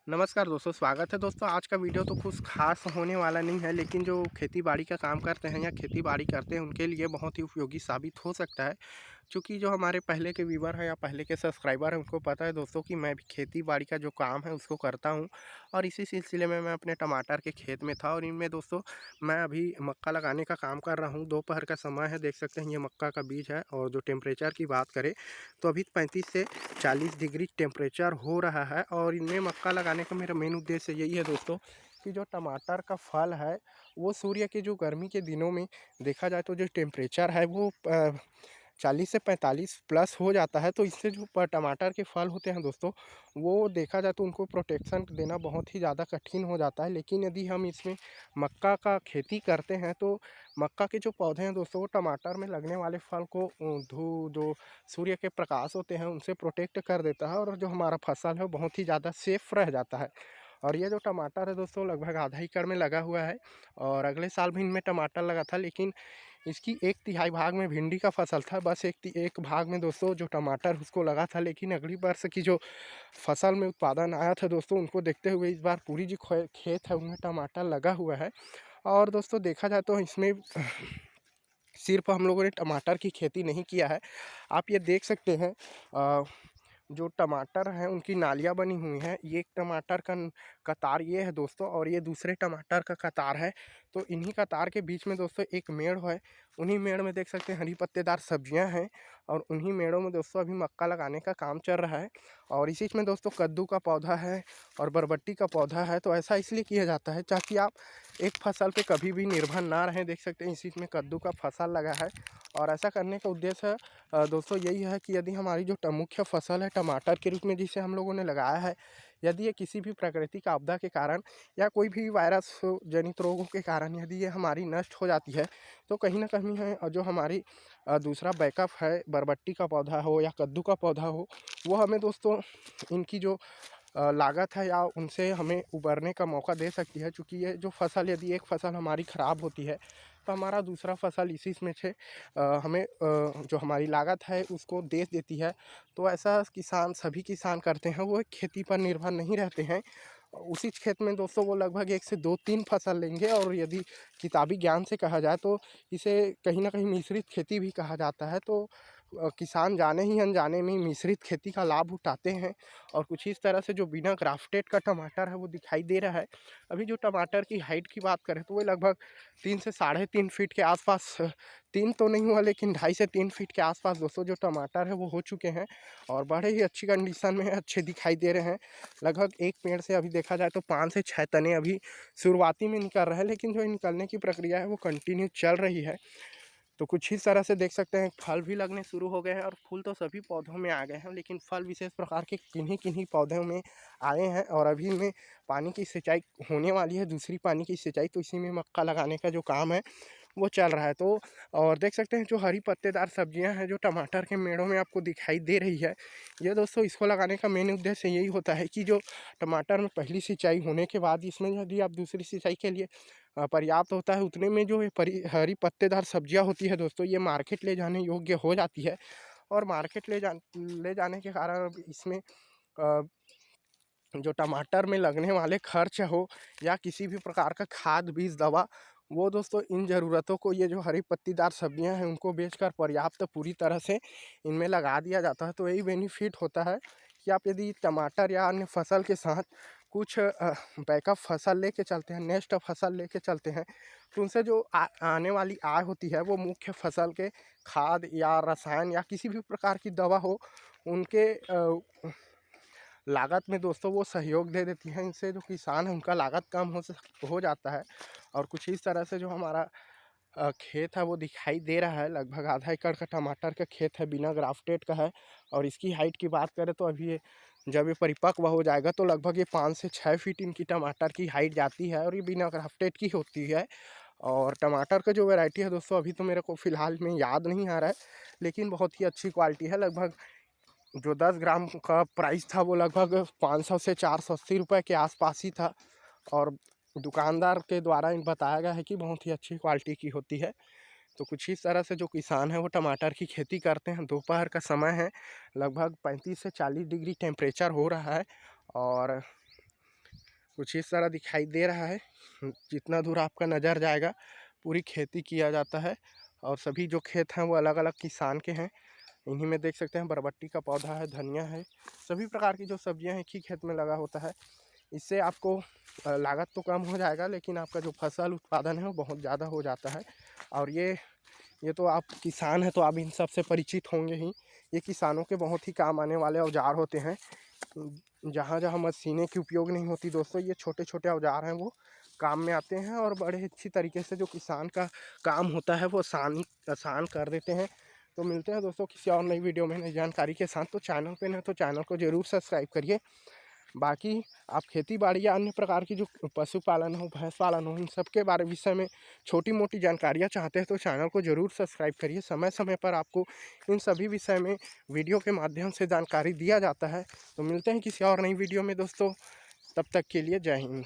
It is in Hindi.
नमस्कार दोस्तों, स्वागत है दोस्तों। आज का वीडियो तो कुछ खास होने वाला नहीं है, लेकिन जो खेती बाड़ी का काम करते हैं या खेती बाड़ी करते हैं उनके लिए बहुत ही उपयोगी साबित हो सकता है। क्योंकि जो हमारे पहले के व्यूवर हैं या पहले के सब्सक्राइबर हैं उनको पता है दोस्तों कि मैं भी खेती बाड़ी का जो काम है उसको करता हूं। और इसी सिलसिले में मैं अपने टमाटर के खेत में था और इनमें दोस्तों मैं अभी मक्का लगाने का काम कर रहा हूं। दोपहर का समय है, देख सकते हैं ये मक्का का बीज है। और जो टेम्परेचर की बात करें तो अभी 35 से 40 डिग्री टेम्परेचर हो रहा है। और इनमें मक्का लगाने का मेरा मेन उद्देश्य यही है दोस्तों कि जो टमाटर का फल है वो सूर्य के जो गर्मी के दिनों में देखा जाए तो जो टेम्परेचर है वो 40 से 45 प्लस हो जाता है। तो इससे जो टमाटर के फल होते हैं दोस्तों वो देखा जाए तो उनको प्रोटेक्शन देना बहुत ही ज़्यादा कठिन हो जाता है। लेकिन यदि हम इसमें मक्का का खेती करते हैं तो मक्का के जो पौधे हैं दोस्तों वो टमाटर में लगने वाले फल को जो सूर्य के प्रकाश होते हैं उनसे प्रोटेक्ट कर देता है। और जो हमारा फसल है वो बहुत ही ज़्यादा सेफ रह जाता है। और ये जो टमाटर है दोस्तों लगभग आधा एकड़ में लगा हुआ है। और अगले साल भी इनमें टमाटर लगा था, लेकिन इसकी 1/3 भाग में भिंडी का फसल था। बस एक भाग में दोस्तों जो टमाटर उसको लगा था। लेकिन अगली वर्ष की जो फसल में उत्पादन आया था दोस्तों उनको देखते हुए इस बार पूरी जो खेत है उनमें टमाटर लगा हुआ है। और दोस्तों देखा जाए तो इसमें सिर्फ हम लोगों ने टमाटर की खेती नहीं किया है। आप ये देख सकते हैं जो टमाटर हैं उनकी नालियाँ बनी हुई हैं। ये एक टमाटर का कतार ये है दोस्तों और ये दूसरे टमाटर का कतार है। तो इन्हीं कतार के बीच में दोस्तों एक मेड़ है। उन्हीं मेड़ में देख सकते हैं हरी पत्तेदार सब्जियां हैं। और उन्हीं मेड़ों में दोस्तों अभी मक्का लगाने का काम चल रहा है। और इसी में दोस्तों कद्दू का पौधा है और बरबट्टी का पौधा है। तो ऐसा इसलिए किया जाता है ताकि आप एक फसल पे कभी भी निर्भर ना रहें। देख सकते हैं इसी में कद्दू का फसल लगा है। और ऐसा करने का उद्देश्य दोस्तों यही है कि यदि हमारी जो मुख्य फसल है टमाटर के रूप में जिसे हम लोगों ने लगाया है, यदि ये किसी भी प्राकृतिक आपदा के कारण या कोई भी वायरस जनित रोगों के कारण यदि ये हमारी नष्ट हो जाती है तो कहीं ना कहीं है जो हमारी दूसरा बैकअप है बरबट्टी का पौधा हो या कद्दू का पौधा हो वो हमें दोस्तों इनकी जो लागत है या उनसे हमें उबरने का मौका दे सकती है। चूँकि ये जो फसल यदि एक फसल हमारी ख़राब होती है तो हमारा दूसरा फसल इसी में से हमें जो हमारी लागत है उसको दे देती है। तो ऐसा किसान सभी किसान करते हैं, वो खेती पर निर्भर नहीं रहते हैं। उसी खेत में दोस्तों वो लगभग 1 से 2-3 फसल लेंगे। और यदि किताबी ज्ञान से कहा जाए तो इसे कहीं न कहीं मिश्रित खेती भी कहा जाता है। तो किसान जाने ही अनजाने में मिश्रित खेती का लाभ उठाते हैं। और कुछ इस तरह से जो बिना ग्राफ्टेड का टमाटर है वो दिखाई दे रहा है। अभी जो टमाटर की हाइट की बात करें तो वो लगभग 3 से साढ़े 3 फीट के आसपास, 3 तो नहीं हुआ लेकिन 2.5 से 3 फीट के आसपास दोस्तों जो टमाटर है वो हो चुके हैं। और बड़े ही अच्छी कंडीशन में अच्छे दिखाई दे रहे हैं। लगभग एक पेड़ से अभी देखा जाए तो 5 से 6 तने अभी शुरुआती में निकल रहे हैं, लेकिन जो निकलने की प्रक्रिया है वो कंटिन्यू चल रही है। तो कुछ इस तरह से देख सकते हैं फल भी लगने शुरू हो गए हैं। और फूल तो सभी पौधों में आ गए हैं, लेकिन फल विशेष प्रकार के किन्हीं किन्हीं पौधों में आए हैं। और अभी इनमें पानी की सिंचाई होने वाली है, दूसरी पानी की सिंचाई। तो इसी में मक्का लगाने का जो काम है वो चल रहा है। तो और देख सकते हैं जो हरी पत्तेदार सब्जियां हैं जो टमाटर के मेड़ों में आपको दिखाई दे रही है, ये दोस्तों इसको लगाने का मेन उद्देश्य यही होता है कि जो टमाटर में पहली सिंचाई होने के बाद इसमें यदि आप दूसरी सिंचाई के लिए पर्याप्त होता है उतने में जो ये हरी पत्तेदार सब्जियां होती है दोस्तों ये मार्केट ले जाने योग्य हो जाती है। और मार्केट ले जाने के कारण अब इसमें अ, जो टमाटर में लगने वाले खर्च हो या किसी भी प्रकार का खाद बीज दवा, वो दोस्तों इन ज़रूरतों को ये जो हरी पत्तीदार सब्जियां हैं उनको बेचकर पर्याप्त पूरी तरह से इनमें लगा दिया जाता है। तो यही बेनिफिट होता है कि आप यदि टमाटर या अन्य फसल के साथ कुछ बैकअप फसल लेके चलते हैं, नेक्स्ट फसल लेके चलते हैं, तो उनसे जो आने वाली आय होती है वो मुख्य फसल के खाद या रसायन या किसी भी प्रकार की दवा हो उनके लागत में दोस्तों वो सहयोग दे देती हैं। इनसे जो किसान है उनका लागत कम हो जाता है। और कुछ इस तरह से जो हमारा खेत है वो दिखाई दे रहा है। लगभग आधा एकड़ का टमाटर का खेत है, बिना ग्राफ्टेड का है। और इसकी हाइट की बात करें तो अभी ये जब ये परिपक्व हो जाएगा तो लगभग ये 5 से 6 फीट इनकी टमाटर की हाइट जाती है। और ये बिना ग्राफ्टेड की होती है। और टमाटर का जो वैरायटी है दोस्तों अभी तो मेरे को फ़िलहाल में याद नहीं आ रहा है, लेकिन बहुत ही अच्छी क्वालिटी है। लगभग जो 10 ग्राम का प्राइस था वो लगभग 500 से 480 रुपये के आसपास ही था। और दुकानदार के द्वारा इन बताया गया है कि बहुत ही अच्छी क्वालिटी की होती है। तो कुछ इस तरह से जो किसान है वो टमाटर की खेती करते हैं। दोपहर का समय है, लगभग 35 से 40 डिग्री टेम्परेचर हो रहा है। और कुछ इस तरह दिखाई दे रहा है। जितना दूर आपका नज़र जाएगा पूरी खेती किया जाता है और सभी जो खेत हैं वो अलग अलग किसान के हैं। इन्हीं में देख सकते हैं बरबट्टी का पौधा है, धनिया है, सभी प्रकार की जो सब्जियां हैं एक ही खेत में लगा होता है। इससे आपको लागत तो कम हो जाएगा लेकिन आपका जो फसल उत्पादन है वो बहुत ज़्यादा हो जाता है। और ये तो आप किसान हैं तो आप इन सब से परिचित होंगे ही। ये किसानों के बहुत ही काम आने वाले औजार होते हैं। जहाँ जहाँ मशीनें की उपयोग नहीं होती दोस्तों, ये छोटे छोटे औजार हैं वो काम में आते हैं और बड़े अच्छी तरीके से जो किसान का काम होता है वो आसान कर देते हैं। तो मिलते हैं दोस्तों किसी और नई वीडियो में नई जानकारी के साथ। तो चैनल पे न तो चैनल को ज़रूर सब्सक्राइब करिए। बाकी आप खेती बाड़ी या अन्य प्रकार की जो पशुपालन हो, भैंस पालन हो, इन सब के विषय में छोटी मोटी जानकारियाँ चाहते हैं तो चैनल को ज़रूर सब्सक्राइब करिए। समय समय पर आपको इन सभी विषय में वीडियो के माध्यम से जानकारी दिया जाता है। तो मिलते हैं किसी और नई वीडियो में दोस्तों, तब तक के लिए जय हिंद।